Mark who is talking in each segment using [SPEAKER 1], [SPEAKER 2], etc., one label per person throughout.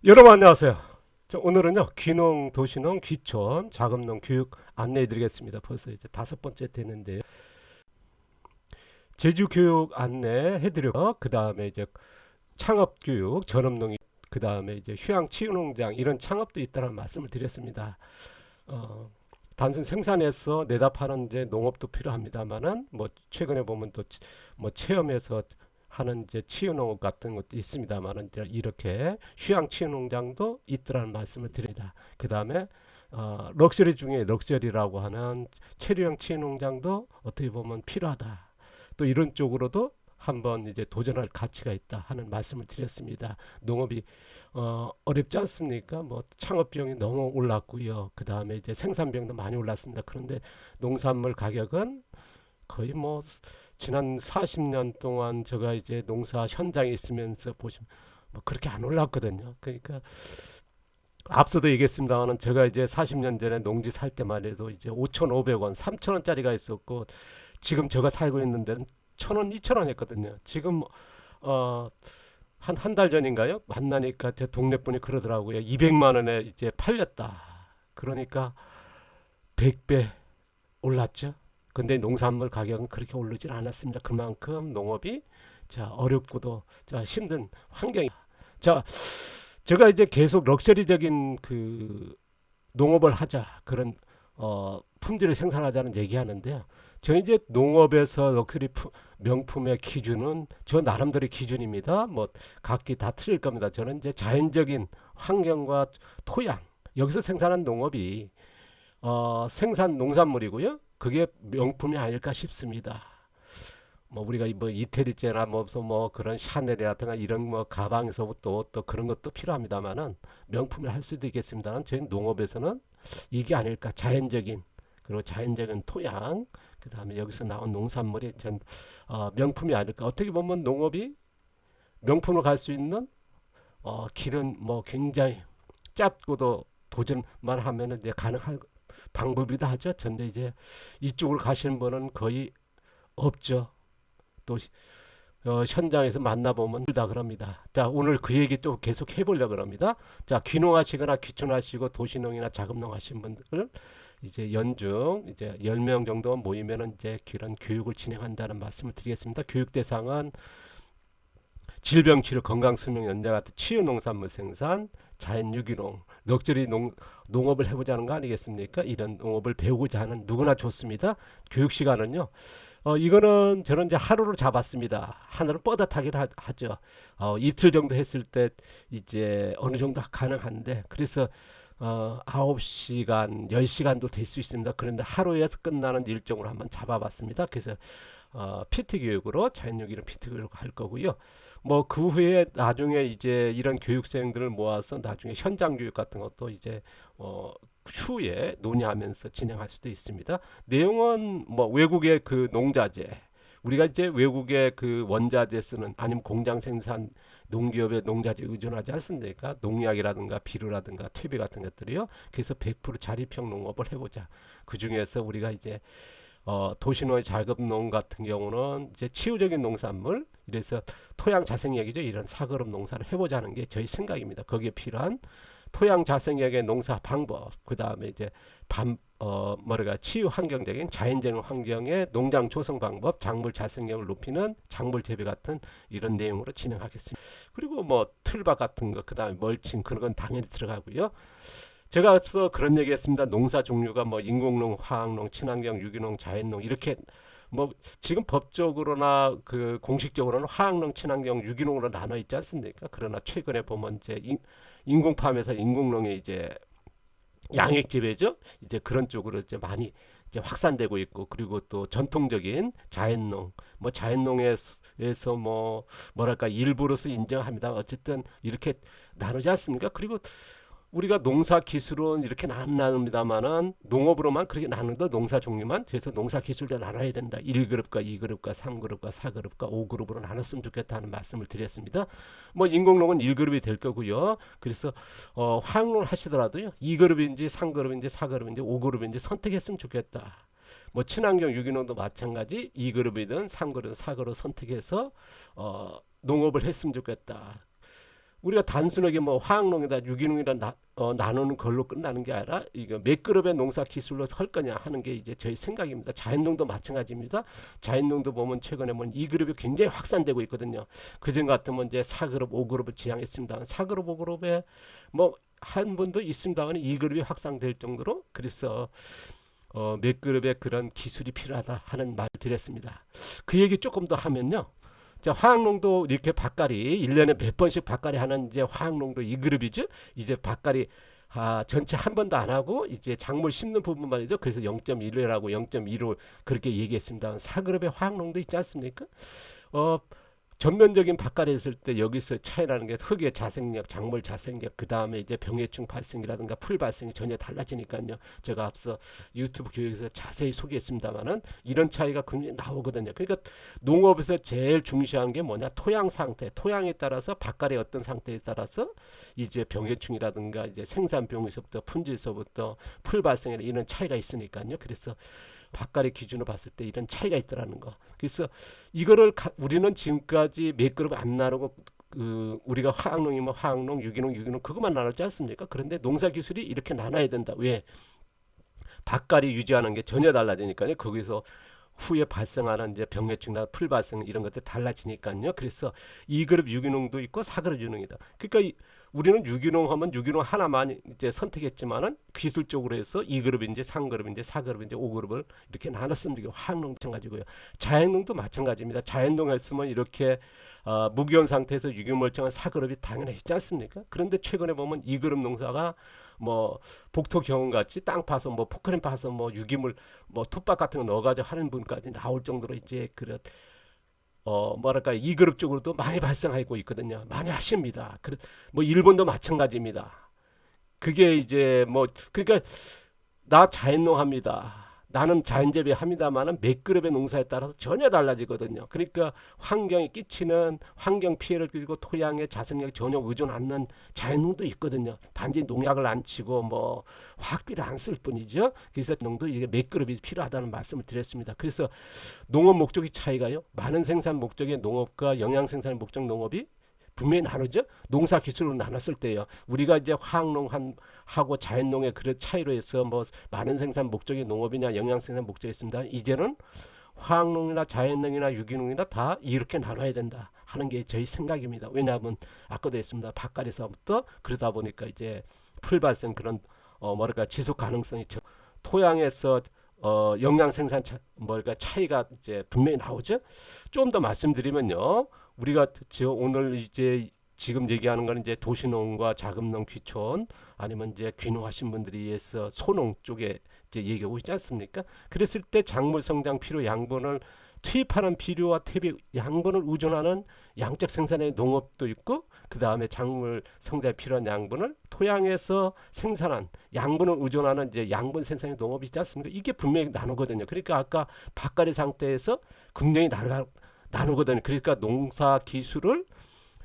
[SPEAKER 1] 여러분 안녕하세요. 오늘은요 귀농, 도시농, 귀촌, 자금농 교육 안내해 드리겠습니다. 벌써 이제 5번째 되는데요. 제주 교육 안내해 드리고 그 다음에 이제 창업 교육, 전업농이 그 다음에 이제 휴양 치유농장 이런 창업도 있다는 말씀을 드렸습니다. 어, 단순 생산해서 내다 파는 이제 농업도 필요합니다만은 뭐 최근에 보면 또 뭐 체험해서 하는 이제 치유농업 같은 것도 있습니다만은 이제 이렇게 휴양 치유농장도 있더라는 말씀을 드립니다. 그 다음에 럭셔리 중에 럭셔리라고 하는 체류형 치유농장도 어떻게 보면 필요하다. 또 이런 쪽으로도 한번 이제 도전할 가치가 있다 하는 말씀을 드렸습니다. 농업이 어렵지 않습니까? 뭐 창업 비용이 너무 올랐고요. 그 다음에 이제 생산 비용도 많이 올랐습니다. 그런데 농산물 가격은 거의 뭐 지난 40년 동안 제가 이제 농사 현장에 있으면서 보시면 뭐 그렇게 안 올랐거든요. 그러니까 앞서도 얘기했습니다만은 제가 이제 40년 전에 농지 살 때만 해도 이제 5,500원, 3,000원짜리가 있었고 지금 제가 살고 있는 데는 1,000원, 2,000원 했거든요. 지금 어 한 달 전인가요? 만나니까 제 동네 분이 그러더라고요. 200만 원에 이제 팔렸다. 그러니까 100배 올랐죠. 근데 농산물 가격은 그렇게 오르질 않았습니다. 그만큼 농업이 자 어렵고도 자 힘든 환경이 자 제가 이제 계속 럭셔리적인 그 농업을 하자 그런 품질을 생산하자는 얘기하는데요. 저 이제 농업에서 럭셔리 명품의 기준은 저 나름대로 기준입니다. 뭐 각기 다 틀릴 겁니다. 저는 이제 자연적인 환경과 토양 여기서 생산한 농업이 생산 농산물이고요. 그게 명품이 아닐까 싶습니다. 뭐 우리가 뭐 이태리제나 뭐 그런 샤넬이라든가 이런 뭐 가방에서부터 또 그런 것도 필요합니다만은 명품을 할 수도 있겠습니다만 저희 농업에서는 이게 아닐까 자연적인 그리고 자연적인 토양 그 다음에 여기서 나온 농산물이 전 명품이 아닐까 어떻게 보면 농업이 명품을 갈 수 있는 길은 뭐 굉장히 짧고도 도전만 하면은 이제 가능한 방법이다 하죠. 근데 이제 이쪽으로 가시는 분은 거의 없죠. 또 현장에서 만나보면 다 그럽니다. 자, 오늘 그 얘기 또 계속 해보려고 합니다. 자, 귀농하시거나 귀촌하시고 도시농이나 자금농 하신 분들 이제 연중 이제 10명 정도 모이면은 이제 그런 교육을 진행한다는 말씀을 드리겠습니다. 교육 대상은 질병치료, 건강수명 연장 같은 치유농산물 생산, 자연유기농, 럭셔리 농업을 해보자는 거 아니겠습니까? 이런 농업을 배우고자 하는 누구나 좋습니다. 교육 시간은요. 이거는 저는 이제 하루를 잡았습니다. 하늘을 뻗어타기를 하죠. 이틀 정도 했을 때 이제 어느 정도 가능한데 그래서 9시간, 10시간도 될 수 있습니다. 그런데 하루에 끝나는 일정으로 한번 잡아봤습니다. 그래서 PT 교육으로 자연유기를 PT 교육을 할 거고요. 뭐 그 후에 나중에 이제 이런 교육생들을 모아서 나중에 현장 교육 같은 것도 이제 추후에 논의하면서 진행할 수도 있습니다. 내용은 뭐 외국의 그 농자재 우리가 이제 외국의 그 원자재 쓰는 아니면 공장 생산 농기업의 농자재 의존하지 않습니까? 농약이라든가 비료라든가 퇴비 같은 것들이요. 그래서 100% 자립형 농업을 해보자. 그 중에서 우리가 이제 도시노의 자급농 같은 경우는 이제 치유적인 농산물 이래서 토양 자생력이죠. 이런 사그룹 농사를 해보자는 게 저희 생각입니다. 거기에 필요한 토양 자생력의 농사 방법 그 다음에 이제 뭐랄까 치유 환경적인 자연적인 환경의 농장 조성 방법 작물 자생력을 높이는 작물 재배 같은 이런 내용으로 진행하겠습니다. 그리고 뭐 틀밥 같은 거 그 다음에 멀칭 그런 건 당연히 들어가고요. 제가 앞서 그런 얘기했습니다. 농사 종류가 뭐 인공농, 화학농, 친환경, 유기농, 자연농 이렇게 뭐 지금 법적으로나 그 공식적으로는 화학농, 친환경, 유기농으로 나눠 있지 않습니까? 그러나 최근에 보면 이제 인공팜에서 인공농이 이제 양액 재배죠. 이제 그런 쪽으로 이제 많이 이제 확산되고 있고 그리고 또 전통적인 자연농 뭐 자연농에서 뭐 뭐랄까 일부로서 인정합니다. 어쨌든 이렇게 나누지 않습니까? 그리고 우리가 농사 기술은 이렇게 나눕니다만은 농업으로만 그렇게 나누다 농사 종류만 그래서 농사 기술도 나눠야 된다. 1그룹과 2그룹과 3그룹과 4그룹과 5그룹으로 나눴으면 좋겠다는 말씀을 드렸습니다. 뭐 인공농은 1그룹이 될 거고요. 그래서 화학농을 하시더라도요. 2그룹인지 3그룹인지 4그룹인지 5그룹인지 선택했으면 좋겠다. 뭐 친환경 유기농도 마찬가지 2그룹이든 3그룹, 4그룹 선택해서 농업을 했으면 좋겠다. 우리가 단순하게 뭐 화학농이다 유기농이다 나누는 걸로 끝나는 게 아니라 이거 몇 그룹의 농사 기술로 할 거냐 하는 게 이제 저희 생각입니다. 자연농도 마찬가지입니다. 자연농도 보면 최근에 뭐 2그룹이 굉장히 확산되고 있거든요. 그전 같으면 이제 4그룹, 5그룹을 지향했습니다. 4그룹, 5그룹에 뭐 한 분도 있습니다만 2그룹이 확산될 정도로 그래서 몇 그룹의 그런 기술이 필요하다 하는 말을 드렸습니다. 그 얘기 조금 더 하면요. 자, 화학농도 이렇게 밭갈이 1년에 몇 번씩 밭갈이 하는 이제 화학농도 2그룹이죠. 이제 밭갈이 전체 한 번도 안 하고 이제 작물 심는 부분만이죠. 그래서 0.1이라고 0.15 그렇게 얘기했습니다. 4그룹의 화학농도 있지 않습니까? 전면적인 밭갈이 했을 때 여기서 차이나는 게 흙의 자생력, 작물 자생력, 그 다음에 이제 병해충 발생이라든가 풀 발생이 전혀 달라지니까요. 제가 앞서 유튜브 교육에서 자세히 소개했습니다만은 이런 차이가 굉장히 나오거든요. 그러니까 농업에서 제일 중시한 게 뭐냐? 토양 상태, 토양에 따라서 밭갈이 어떤 상태에 따라서 이제 병해충이라든가 이제 생산병에서부터 품질서부터 풀 발생이나 이런 차이가 있으니까요. 그래서 밭갈이 기준으로 봤을 때 이런 차이가 있더라는 거. 그래서 이거를 우리는 지금까지 몇 그룹 안 나누고 우리가 화학농이면 화학농, 유기농 그것만 나눴지 않습니까? 그런데 농사 기술이 이렇게 나눠야 된다. 왜? 밭갈이 유지하는 게 전혀 달라지니까요. 거기서 후에 발생하는 이제 병해충이나 풀 발생 이런 것들 달라지니까요. 그래서 2그룹 유기농도 있고 4그룹 유기농이다. 그러니까 우리는 유기농 하면 유기농 하나만 이제 선택했지만은 기술적으로 해서 2그룹인지 3그룹인지 4그룹인지 5그룹을 이렇게 나눴습니다. 화학농 마찬가지고요. 자연농도 마찬가지입니다. 자연농 했으면 이렇게 무기온 상태에서 유기물질한 4그룹이 당연히 있지 않습니까? 그런데 최근에 보면 2그룹 농사가 뭐 복토 경험 같이 땅 파서 뭐 포크림 파서 뭐 유기물 뭐 톱밥 같은 거 넣어가지고 하는 분까지 나올 정도로 이제 그런 뭐랄까 2그룹 쪽으로도 많이 발생하고 있거든요. 많이 하십니다. 뭐 일본도 마찬가지입니다. 그게 이제 뭐 그러니까 나 자연농 합니다. 나는 자연재배 합니다만은 몇 그룹의 농사에 따라서 전혀 달라지거든요. 그러니까 환경에 끼치는 환경 피해를 그리고 토양의 자생력에 전혀 의존 않는 자연농도 있거든요. 단지 농약을 안 치고 뭐 화학비를 안 쓸 뿐이죠. 그래서 농도 이게 몇 그룹이 필요하다는 말씀을 드렸습니다. 그래서 농업 목적의 차이가요. 많은 생산 목적의 농업과 영양 생산 목적 농업이 분명히 나누죠. 농사 기술로 나눴을 때요. 우리가 이제 화학농하고 자연농의 그런 차이로 해서 뭐 많은 생산 목적의 농업이냐 영양 생산 목적이 있습니다. 이제는 화학농이나 자연농이나 유기농이나 다 이렇게 나눠야 된다 하는 게 저희 생각입니다. 왜냐하면 아까도 했습니다. 밭갈에서부터 그러다 보니까 이제 풀 발생 그런 뭐랄까 지속 가능성이 토양에서 영양 생산 차이가 이제 분명히 나오죠. 좀 더 말씀드리면요. 우리가 오늘 이제 지금 얘기하는 건 이제 도시농과 자금농, 귀촌 아니면 이제 귀농하신 분들이 의해서 소농 쪽에 이제 얘기하고 있지 않습니까? 그랬을 때 작물 성장 필요 양분을 투입하는 비료와 퇴비 양분을 의존하는 양적 생산의 농업도 있고 그 다음에 작물 성장에 필요한 양분을 토양에서 생산한 양분을 의존하는 이제 양분 생산의 농업이 있지 않습니까? 이게 분명히 나누거든요. 그러니까 아까 밭갈이 상태에서 굉장히 나누거든요. 그러니까 농사 기술을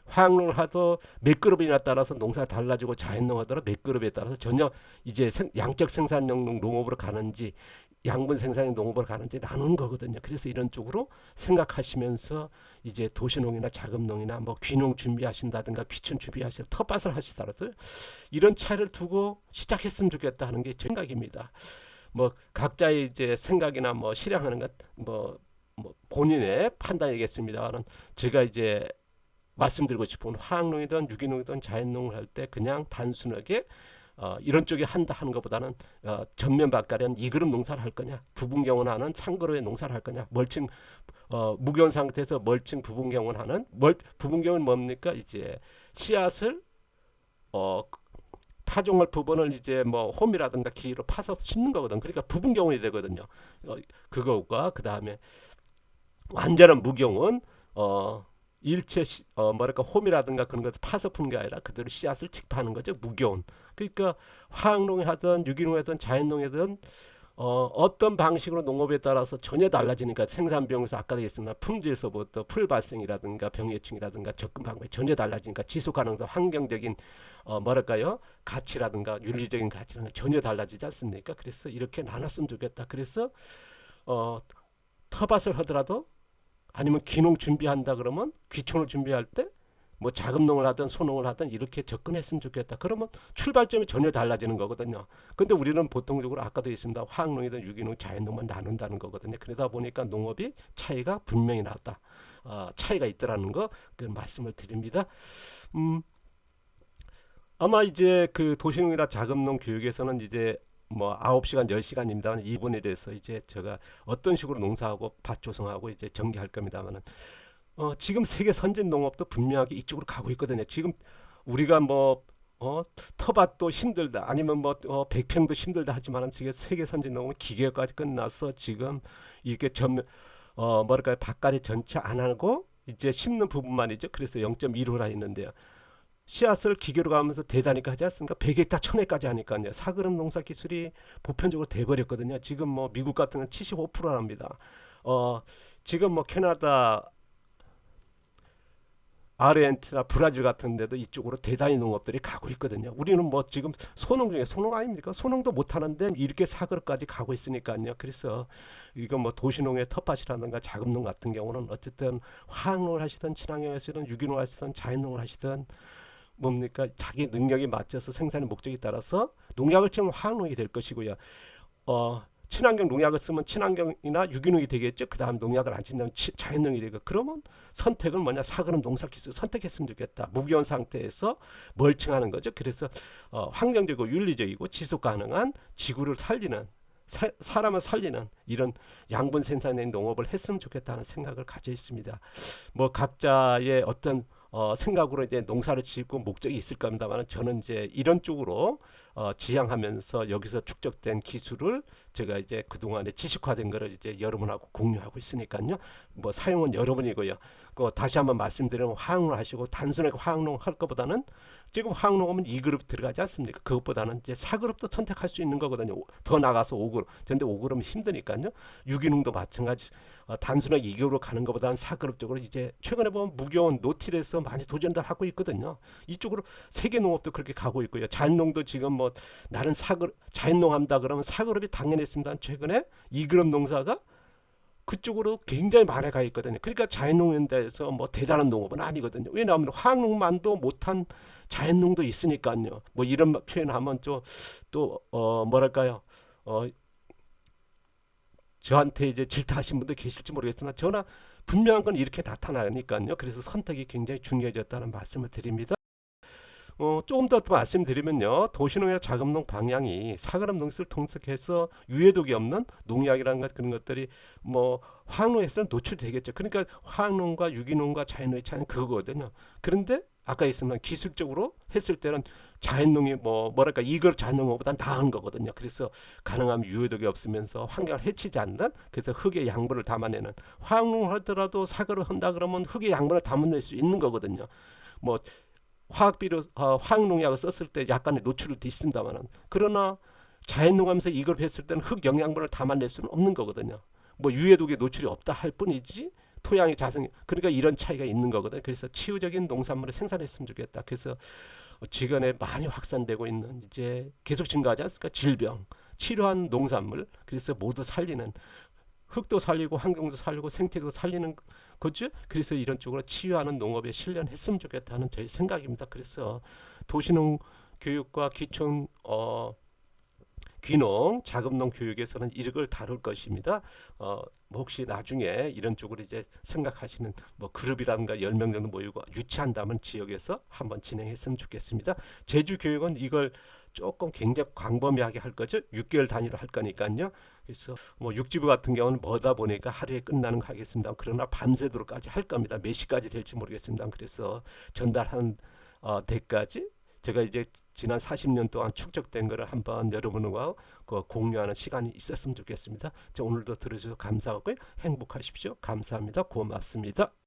[SPEAKER 1] 화학농을 하도 몇 그룹이나 따라서 농사가 달라지고 자연농 하더라도 몇 그룹에 따라서 전혀 이제 양적 생산용 농업으로 가는지 양분 생산용 농업으로 가는지 나누는 거거든요. 그래서 이런 쪽으로 생각하시면서 이제 도시농이나 자금농이나 뭐 귀농 준비하신다든가 귀촌 준비하시다 텃밭을 하시더라도 이런 차이를 두고 시작했으면 좋겠다 하는 게 제 생각입니다. 뭐 각자의 이제 생각이나 뭐 실행하는 것 뭐 본인의 판단이겠습니다만 제가 이제 말씀드리고 싶은 화학농이든 유기농이든 자연농을 할 때 그냥 단순하게 이런 쪽에 한다 하는 것보다는 전면 밭갈이는 2그룹 농사를 할 거냐 부분경운하는 3그룹의 농사를 할 거냐 멀칭 무기온 상태에서 멀칭 부분경운하는 부분경운 뭡니까 이제 씨앗을 파종을 부분을 이제 뭐 홈이라든가 기로 파서 심는 거거든. 그러니까 부분경운이 되거든요. 그거과 그 다음에 완전한 무경운 일체 뭐랄까 홈이라든가 그런 것을 파서 푸는 게 아니라 그대로 씨앗을 직파하는 거죠. 무교온. 그러니까 화학농이 하든 유기농이 하든 자연농이든 어떤 방식으로 농업에 따라서 전혀 달라지니까 생산비용에서 아까도 얘기했습니다. 품질서부터 풀 발생이라든가 병해충이라든가 접근 방법이 전혀 달라지니까 지속 가능성 환경적인 뭐랄까요 가치라든가 윤리적인 가치라든가 전혀 달라지지 않습니까? 그래서 이렇게 나눴으면 좋겠다. 그래서 텃밭을 하더라도 아니면 귀농 준비한다 그러면 귀촌을 준비할 때 뭐 자금농을 하든 소농을 하든 이렇게 접근했으면 좋겠다. 그러면 출발점이 전혀 달라지는 거거든요. 근데 우리는 보통적으로 아까도 있습니다. 화학농이든 유기농, 자연농만 나눈다는 거거든요. 그러다 보니까 농업이 차이가 분명히 났다. 차이가 있더라는 거 그 말씀을 드립니다. 음, 아마 이제 그 도시농이나 자금농 교육에서는 이제 뭐 9시간, 10시간입니다만 이번에 대해서 이제 제가 어떤 식으로 농사하고 밭 조성하고 이제 전개할 겁니다만은 지금 세계 선진 농업도 분명하게 이쪽으로 가고 있거든요. 지금 우리가 뭐 터밭도 힘들다 아니면 뭐 백평도 힘들다 하지만 지금 세계 선진 농업은 기계까지 끝나서 지금 이게 뭐랄까요 밭갈이 전체 안 하고 이제 심는 부분만이죠. 그래서 0.15라 했는데요. 씨앗을 기계로 가면서 대다니까 하지 않습니까? 100헥타 1000회까지 하니까요. 사그름 농사 기술이 보편적으로 돼버렸거든요. 지금 뭐 미국 같은 건 75%랍니다. 지금 뭐 캐나다, 아르헨티나, 브라질 같은 데도 이쪽으로 대단히 농업들이 가고 있거든요. 우리는 뭐 지금 소농 중에 소농 아닙니까? 소농도 못 하는데 이렇게 사그릇까지 가고 있으니까요. 그래서 이거 뭐 도시농의 텃밭이라든가 자금농 같은 경우는 어쨌든 화학농을 하시든 친환경 하시든 유기농 하시든 자연농을 하시든 뭡니까 자기 능력에 맞춰서 생산의 목적에 따라서 농약을 치면 화학농이 될 것이고요. 친환경 농약을 쓰면 친환경이나 유기농이 되겠죠. 그 다음 농약을 안 친다면 자연농이 되고 그러면 선택은 뭐냐 사그름 농사기술 선택했으면 좋겠다. 무기온 상태에서 멀칭하는 거죠. 그래서 환경적이고 윤리적이고 지속 가능한 지구를 살리는 사람을 살리는 이런 양분 생산의 농업을 했으면 좋겠다는 생각을 가져 있습니다. 뭐 각자의 어떤 생각으로 이제 농사를 짓고 목적이 있을 겁니다만 저는 이제 이런 쪽으로 지향하면서 여기서 축적된 기술을 제가 이제 그동안에 지식화된 거를 이제 여러분하고 공유하고 있으니까요. 뭐 사용은 여러분이고요. 다시 한번 말씀드리면 화학농 하시고 단순하게 화학농 할 것보다는 지금 화학농하면 2그룹 들어가지 않습니까? 그것보다는 이제 4그룹도 선택할 수 있는 거거든요. 더 나가서 5그룹. 근데 5그룹은 힘드니까요. 유기농도 마찬가지. 단순하게 2그룹으로 가는 것보다는 4그룹 쪽으로 이제 최근에 보면 무교원 노틸에서 많이 도전들 하고 있거든요. 이쪽으로 세계 농업도 그렇게 가고 있고요. 자연농도 지금 뭐 나는 자연농 한다 그러면 4그룹이 당연했습니다. 최근에 2그룹 농사가 그쪽으로 굉장히 많이 가 있거든요. 그러니까 자연농인데서 뭐 대단한 농업은 아니거든요. 왜냐하면 화학농만도 못한 자연농도 있으니까요. 뭐 이런 표현하면 또 뭐랄까요? 저한테 이제 질타하신 분도 계실지 모르겠지만 저는 분명한 건 이렇게 나타나니까요. 그래서 선택이 굉장히 중요해졌다는 말씀을 드립니다. 조금 더 말씀드리면요. 도시농이나 자금농 방향이 사그람 농사를 통해서 유해독이 없는 농약이라는 그런 것들이 뭐 화학농에서는 노출되겠죠. 그러니까 화학농과 유기농과 자연농의 차이는 그거거든요. 그런데 아까 있으면 기술적으로 했을 때는 자연농이 뭐랄까 이걸 자연농보다 나은 거거든요. 그래서 가능하면 유해독이 없으면서 환경을 해치지 않는 그래서 흙의 양분을 담아내는 화학농을 하더라도 사그를 한다 그러면 흙의 양분을 담아낼 수 있는 거거든요. 뭐 화학농약을 썼을 때 약간의 노출이 있습니다만은 그러나 자연농하면서 이걸 했을 때는 흙 영양분을 담아낼 수는 없는 거거든요. 뭐 유해독에 노출이 없다 할 뿐이지 토양의 자생 그러니까 이런 차이가 있는 거거든요. 그래서 치유적인 농산물을 생산했으면 좋겠다. 그래서 지금에 많이 확산되고 있는 이제 계속 증가하지 않습니까? 질병, 치료한 농산물 그래서 모두 살리는 흙도 살리고 환경도 살리고 생태도 살리는 거죠. 그래서 이런 쪽으로 치유하는 농업에 실현했으면 좋겠다는 저희 생각입니다. 그래서 도시농 교육과 기촌 귀농, 자금농 교육에서는 이걸 다룰 것입니다. 혹시 나중에 이런 쪽으로 이제 생각하시는 뭐 그룹이라든가 10명 정도 모이고 유치한다면 지역에서 한번 진행했으면 좋겠습니다. 제주 교육은 이걸 조금 굉장히 광범위하게 할 거죠. 6개월 단위로 할 거니까요. 그래서 뭐 육지부 같은 경우는 뭐다 보니까 하루에 끝나는 거 하겠습니다. 그러나 밤새도록까지 할 겁니다. 몇 시까지 될지 모르겠습니다. 그래서 전달한 데까지 제가 이제 지난 40년 동안 축적된 거를 한번 여러분과 공유하는 시간이 있었으면 좋겠습니다. 오늘도 들어주셔서 감사하고요. 행복하십시오. 감사합니다. 고맙습니다.